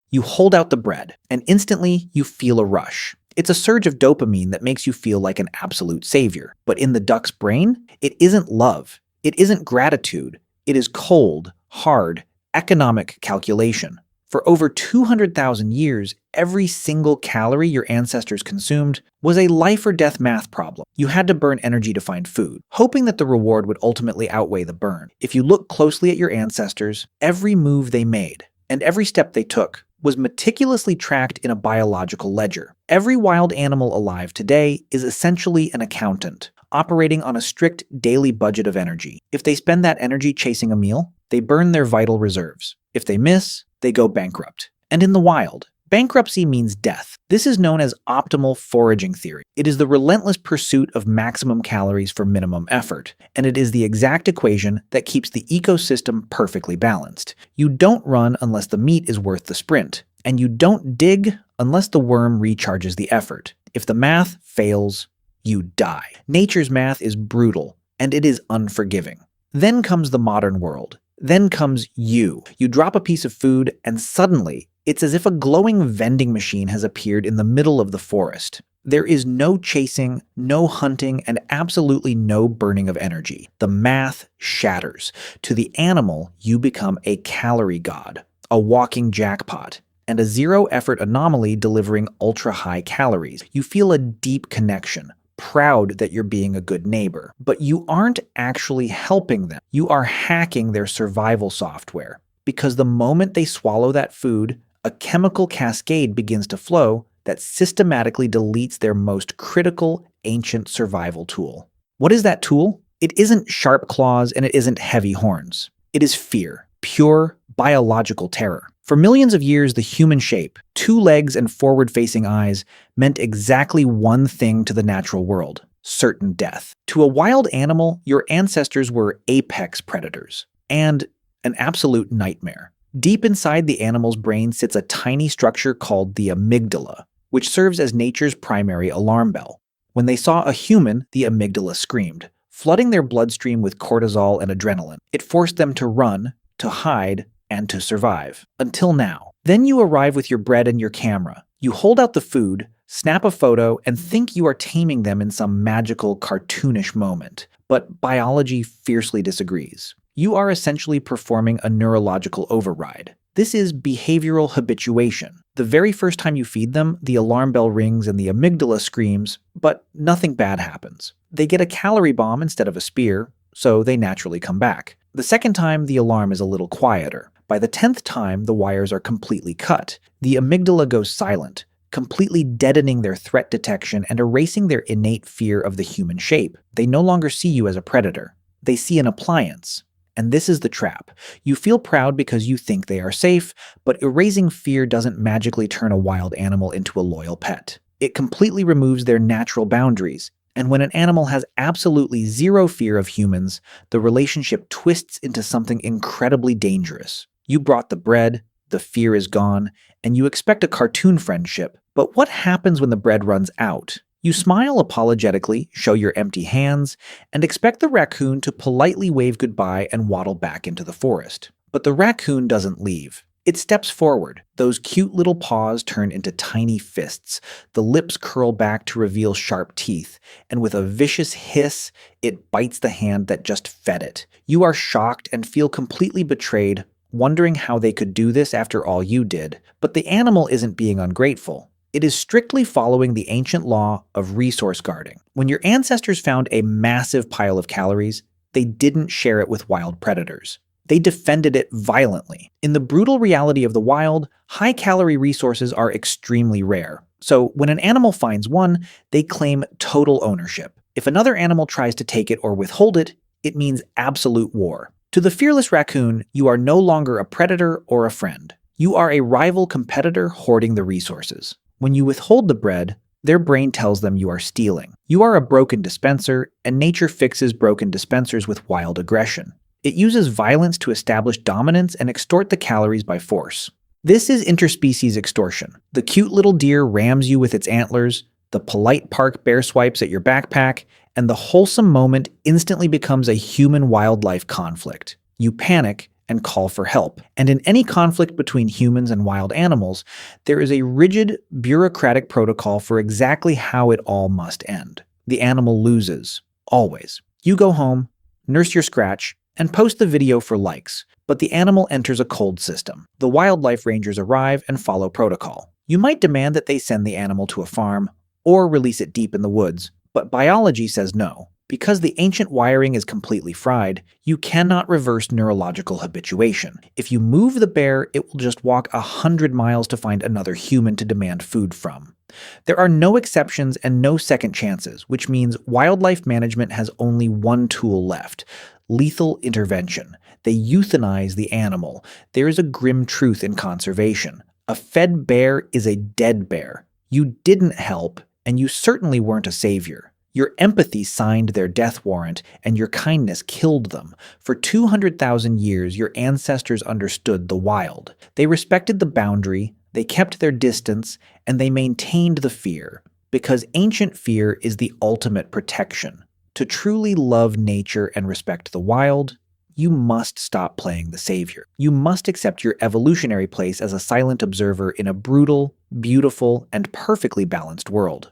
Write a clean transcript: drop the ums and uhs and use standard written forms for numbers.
You hold out the bread, and instantly you feel a rush. It's a surge of dopamine that makes you feel like an absolute savior. But in the duck's brain, it isn't love. It isn't gratitude. It is cold, hard, economic calculation. For over 200,000 years, every single calorie your ancestors consumed was a life or death math problem. You had to burn energy to find food, hoping that the reward would ultimately outweigh the burn. If you look closely at your ancestors, every move they made and every step they took was meticulously tracked in a biological ledger. Every wild animal alive today is essentially an accountant, operating on a strict daily budget of energy. If they spend that energy chasing a meal, they burn their vital reserves. If they miss, they go bankrupt. And in the wild, bankruptcy means death. This is known as optimal foraging theory. It is the relentless pursuit of maximum calories for minimum effort, and it is the exact equation that keeps the ecosystem perfectly balanced. You don't run unless the meat is worth the sprint, and you don't dig unless the worm recharges the effort. If the math fails, you die. Nature's math is brutal, and it is unforgiving. Then comes the modern world. Then comes you. You drop a piece of food, and suddenly, it's as if a glowing vending machine has appeared in the middle of the forest. There is no chasing, no hunting, and absolutely no burning of energy. The math shatters. To the animal, you become a calorie god, a walking jackpot, and a zero-effort anomaly delivering ultra-high calories. You feel a deep connection, proud that you're being a good neighbor. But you aren't actually helping them. You are hacking their survival software. Because the moment they swallow that food, a chemical cascade begins to flow that systematically deletes their most critical ancient survival tool. What is that tool? It isn't sharp claws and it isn't heavy horns. It is fear, pure biological terror. For millions of years, the human shape, 2 legs and forward-facing eyes, meant exactly one thing to the natural world: certain death. To a wild animal, your ancestors were apex predators, and an absolute nightmare. Deep inside the animal's brain sits a tiny structure called the amygdala, which serves as nature's primary alarm bell. When they saw a human, the amygdala screamed, flooding their bloodstream with cortisol and adrenaline. It forced them to run, to hide, and to survive. Until now. Then you arrive with your bread and your camera. You hold out the food, snap a photo, and think you are taming them in some magical, cartoonish moment. But biology fiercely disagrees. You are essentially performing a neurological override. This is behavioral habituation. The very first time you feed them, the alarm bell rings and the amygdala screams, but nothing bad happens. They get a calorie bomb instead of a spear, so they naturally come back. The second time, the alarm is a little quieter. By the 10th time, the wires are completely cut. The amygdala goes silent, completely deadening their threat detection and erasing their innate fear of the human shape. They no longer see you as a predator. They see an appliance. And this is the trap. You feel proud because you think they are safe, but erasing fear doesn't magically turn a wild animal into a loyal pet. It completely removes their natural boundaries. And when an animal has absolutely zero fear of humans, the relationship twists into something incredibly dangerous. You brought the bread, the fear is gone, and you expect a cartoon friendship. But what happens when the bread runs out? You smile apologetically, show your empty hands, and expect the raccoon to politely wave goodbye and waddle back into the forest. But the raccoon doesn't leave. It steps forward. Those cute little paws turn into tiny fists. The lips curl back to reveal sharp teeth, and with a vicious hiss, it bites the hand that just fed it. You are shocked and feel completely betrayed, wondering how they could do this after all you did. But the animal isn't being ungrateful. It is strictly following the ancient law of resource guarding. When your ancestors found a massive pile of calories, they didn't share it with wild predators. They defended it violently. In the brutal reality of the wild, high-calorie resources are extremely rare. So when an animal finds one, they claim total ownership. If another animal tries to take it or withhold it, it means absolute war. To the fearless raccoon, you are no longer a predator or a friend. You are a rival competitor hoarding the resources. When you withhold the bread, their brain tells them you are stealing. You are a broken dispenser, and nature fixes broken dispensers with wild aggression. It uses violence to establish dominance and extort the calories by force. This is interspecies extortion. The cute little deer rams you with its antlers, the polite park bear swipes at your backpack, and the wholesome moment instantly becomes a human-wildlife conflict. You panic, and call for help. And in any conflict between humans and wild animals, there is a rigid, bureaucratic protocol for exactly how it all must end. The animal loses. Always. You go home, nurse your scratch, and post the video for likes, but the animal enters a cold system. The wildlife rangers arrive and follow protocol. You might demand that they send the animal to a farm or release it deep in the woods, but biology says no. Because the ancient wiring is completely fried, you cannot reverse neurological habituation. If you move the bear, it will just walk 100 miles to find another human to demand food from. There are no exceptions and no second chances, which means wildlife management has only one tool left: lethal intervention. They euthanize the animal. There is a grim truth in conservation. A fed bear is a dead bear. You didn't help, and you certainly weren't a savior. Your empathy signed their death warrant, and your kindness killed them. For 200,000 years, your ancestors understood the wild. They respected the boundary, they kept their distance, and they maintained the fear, because ancient fear is the ultimate protection. To truly love nature and respect the wild, you must stop playing the savior. You must accept your evolutionary place as a silent observer in a brutal, beautiful, and perfectly balanced world.